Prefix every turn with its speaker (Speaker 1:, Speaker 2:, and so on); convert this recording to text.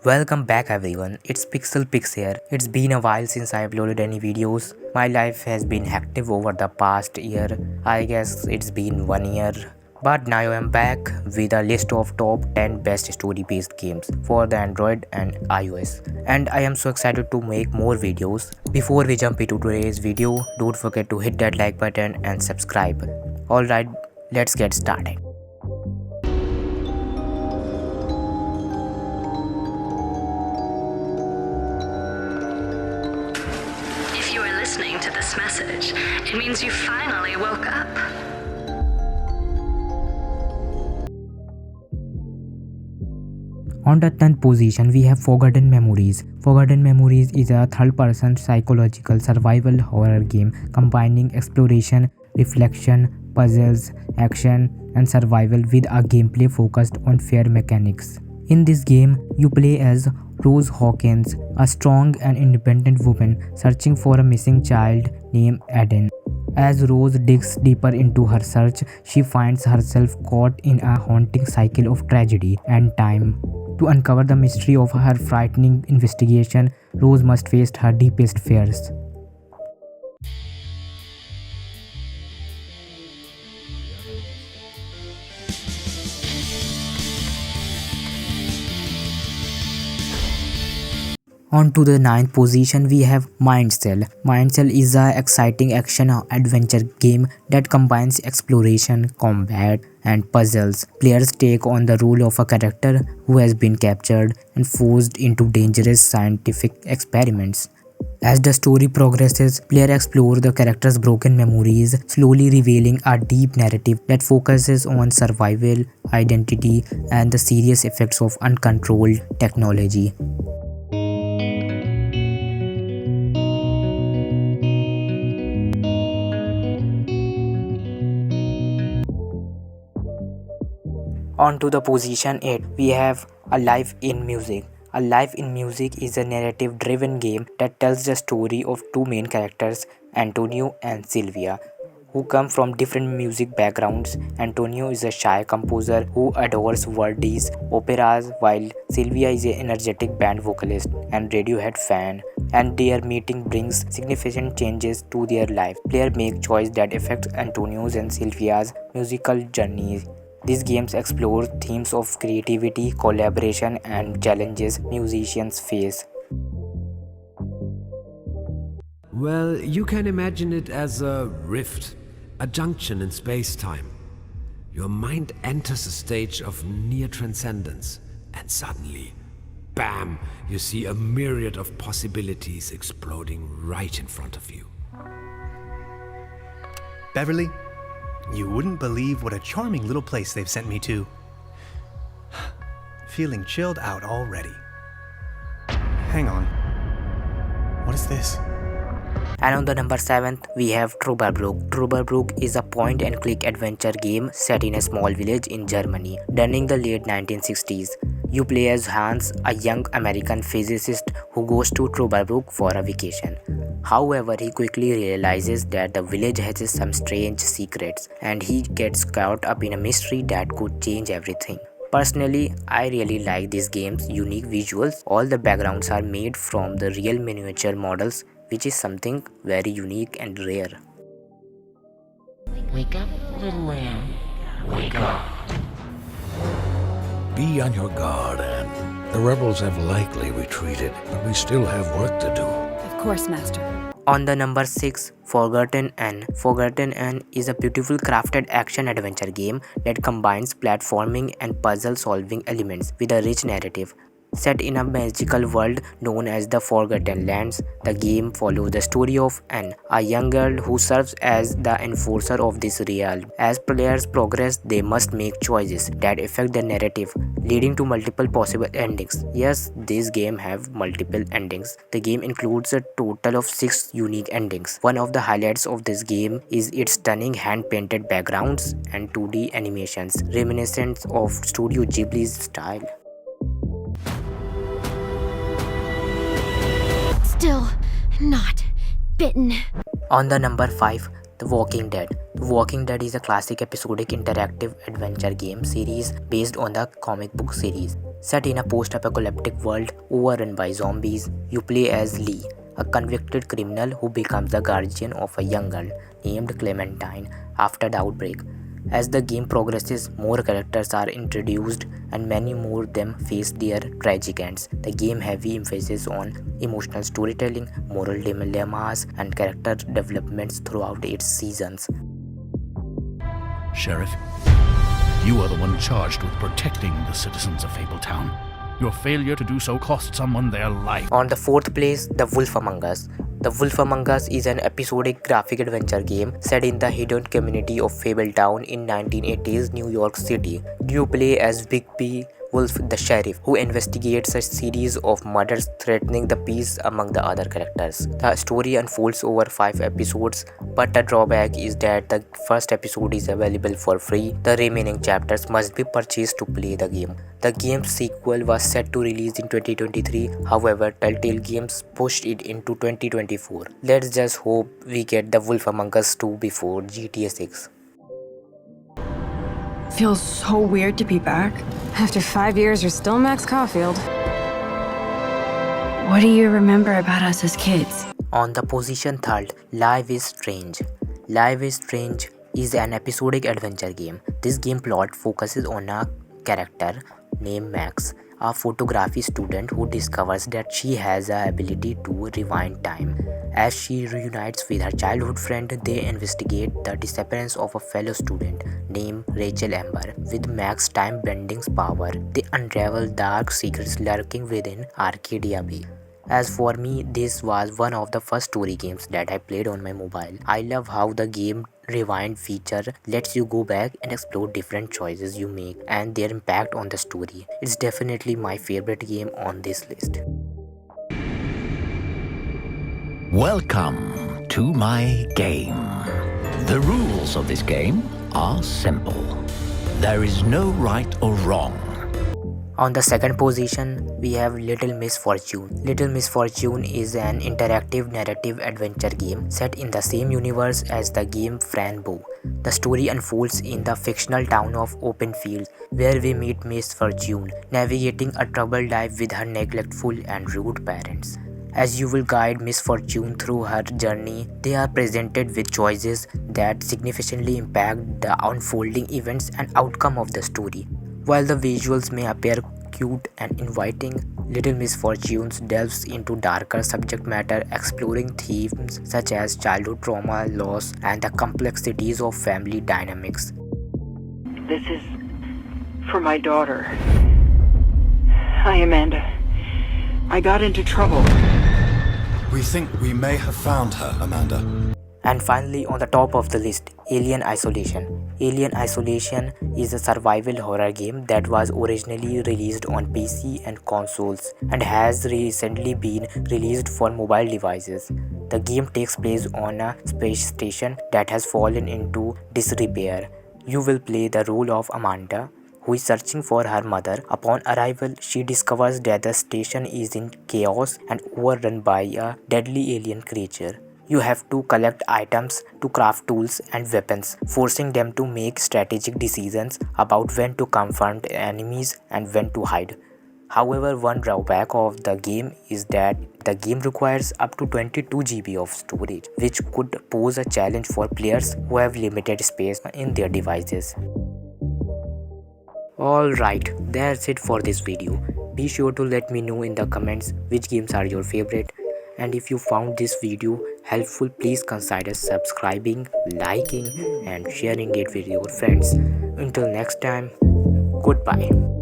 Speaker 1: Welcome back everyone, it's Pixel Pix here. It's been a while since I uploaded any videos. My life has been hectic over the past year. I guess it's been 1 year. But now I am back with a list of top 10 best story-based games for the Android and iOS. And I am so excited to make more videos. Before we jump into today's video, don't forget to hit that like button and subscribe. Alright, let's get started.
Speaker 2: If you are listening to this message, it means you finally woke up.
Speaker 1: On the 10th position, we have Forgotten Memories. Forgotten Memories is a third-person psychological survival horror game combining exploration, reflection, puzzles, action, and survival with a gameplay focused on fear mechanics. In this game, you play as Rose Hawkins, a strong and independent woman searching for a missing child named Eden. As Rose digs deeper into her search, she finds herself caught in a haunting cycle of tragedy and time. To uncover the mystery of her frightening investigation, Rose must face her deepest fears. On to the 9th position, we have Mindcell. Mindcell is an exciting action-adventure game that combines exploration, combat, and puzzles. Players take on the role of a character who has been captured and forced into dangerous scientific experiments. As the story progresses, players explore the character's broken memories, slowly revealing a deep narrative that focuses on survival, identity, and the serious effects of uncontrolled technology. On to the position 8, we have A Life in Music. A Life in Music is a narrative-driven game that tells the story of two main characters, Antonio and Sylvia, who come from different music backgrounds. Antonio is a shy composer who adores Verdi's operas, while Sylvia is an energetic band vocalist and Radiohead fan, and their meeting brings significant changes to their life. Players make choices that affect Antonio's and Sylvia's musical journeys. These games explore themes of creativity, collaboration, and challenges musicians face.
Speaker 3: Well, you can imagine it as a rift, a junction in space-time. Your mind enters a stage of near transcendence, and suddenly, bam, you see a myriad of possibilities exploding right in front of you.
Speaker 4: Beverly, you wouldn't believe what a charming little place they've sent me to. Feeling chilled out already. Hang on. What is this?
Speaker 1: And on the number 7th, we have Truberbrook. Truberbrook is a point-and-click adventure game set in a small village in Germany during the late 1960s. You play as Hans, a young American physicist who goes to Truberbrook for a vacation. However, he quickly realizes that the village has some strange secrets, and he gets caught up in a mystery that could change everything. Personally, I really like this game's unique visuals. All the backgrounds are made from the real miniature models, which is something very unique and rare.
Speaker 5: Wake up, little lamb. Wake up.
Speaker 6: Be on your guard, Anne. The rebels have likely retreated, but we still have work to do.
Speaker 7: Of course, Master.
Speaker 1: On the number 6, Forgotten Anne. Forgotten Anne is a beautiful crafted action-adventure game that combines platforming and puzzle-solving elements with a rich narrative. Set in a magical world known as the Forgotten Lands, the game follows the story of Anne, a young girl who serves as the enforcer of this realm. As players progress, they must make choices that affect the narrative, leading to multiple possible endings. Yes, this game have multiple endings. The game includes a total of 6 unique endings. One of the highlights of this game is its stunning hand-painted backgrounds and 2D animations, reminiscent of Studio Ghibli's style.
Speaker 8: Still not bitten.
Speaker 1: On the number 5, The Walking Dead. The Walking Dead is a classic episodic interactive adventure game series based on the comic book series. Set in a post-apocalyptic world overrun by zombies, you play as Lee, a convicted criminal who becomes the guardian of a young girl named Clementine after the outbreak. As the game progresses, more characters are introduced and many more of them face their tragic ends. The game heavy emphasis on emotional storytelling, moral dilemmas, and character developments throughout its seasons.
Speaker 7: Sheriff, you are the one charged with protecting the citizens of Fabletown. Your failure to do so cost someone their life.
Speaker 1: On the fourth place, The Wolf Among Us. The Wolf Among Us is an episodic graphic adventure game set in the hidden community of Fabletown in 1980s New York City. You play as Bigby Wolf the sheriff, who investigates a series of murders threatening the peace among the other characters. The story unfolds over 5 episodes, but the drawback is that the first episode is available for free. The remaining chapters must be purchased to play the game. The game's sequel was set to release in 2023, however, Telltale Games pushed it into 2024. Let's just hope we get The Wolf Among Us 2 before GTA 6.
Speaker 9: Feels so weird to be back. After 5 years, you're still Max Caulfield. What do you remember about us as kids?
Speaker 1: On the position third, Life is Strange. Life is Strange is an episodic adventure game. This game plot focuses on a character named Max, a photography student who discovers that she has the ability to rewind time. As she reunites with her childhood friend, they investigate the disappearance of a fellow student named Rachel Amber. With Max's time-bending's power, they unravel dark secrets lurking within Arcadia Bay. As for me, this was one of the first story games that I played on my mobile. I love how the game rewind feature lets you go back and explore different choices you make and their impact on the story. It's definitely my favorite game on this list.
Speaker 10: Welcome to my game. The rules of this game are simple. There is no right or wrong.
Speaker 1: On the second position, we have Little Misfortune. Little Misfortune is an interactive narrative adventure game set in the same universe as the game Franbo. The story unfolds in the fictional town of Openfield, where we meet Misfortune, navigating a troubled life with her neglectful and rude parents. As you will guide Misfortune through her journey, they are presented with choices that significantly impact the unfolding events and outcome of the story. While the visuals may appear cute and inviting, Little Misfortunes delves into darker subject matter, exploring themes such as childhood trauma, loss, and the complexities of family dynamics.
Speaker 11: This is for my daughter. Hi, Amanda. I got into trouble.
Speaker 4: We think we may have found her, Amanda.
Speaker 1: And finally, on the top of the list, Alien Isolation. Alien Isolation is a survival horror game that was originally released on PC and consoles and has recently been released for mobile devices. The game takes place on a space station that has fallen into disrepair. You will play the role of Amanda, who is searching for her mother. Upon arrival, she discovers that the station is in chaos and overrun by a deadly alien creature. You have to collect items to craft tools and weapons, forcing them to make strategic decisions about when to confront enemies and when to hide. However, one drawback of the game is that the game requires up to 22 GB of storage, which could pose a challenge for players who have limited space in their devices. Alright, that's it for this video. Be sure to let me know in the comments which games are your favorite. And if you found this video helpful, please consider subscribing, liking and sharing it with your friends. Until next time, goodbye.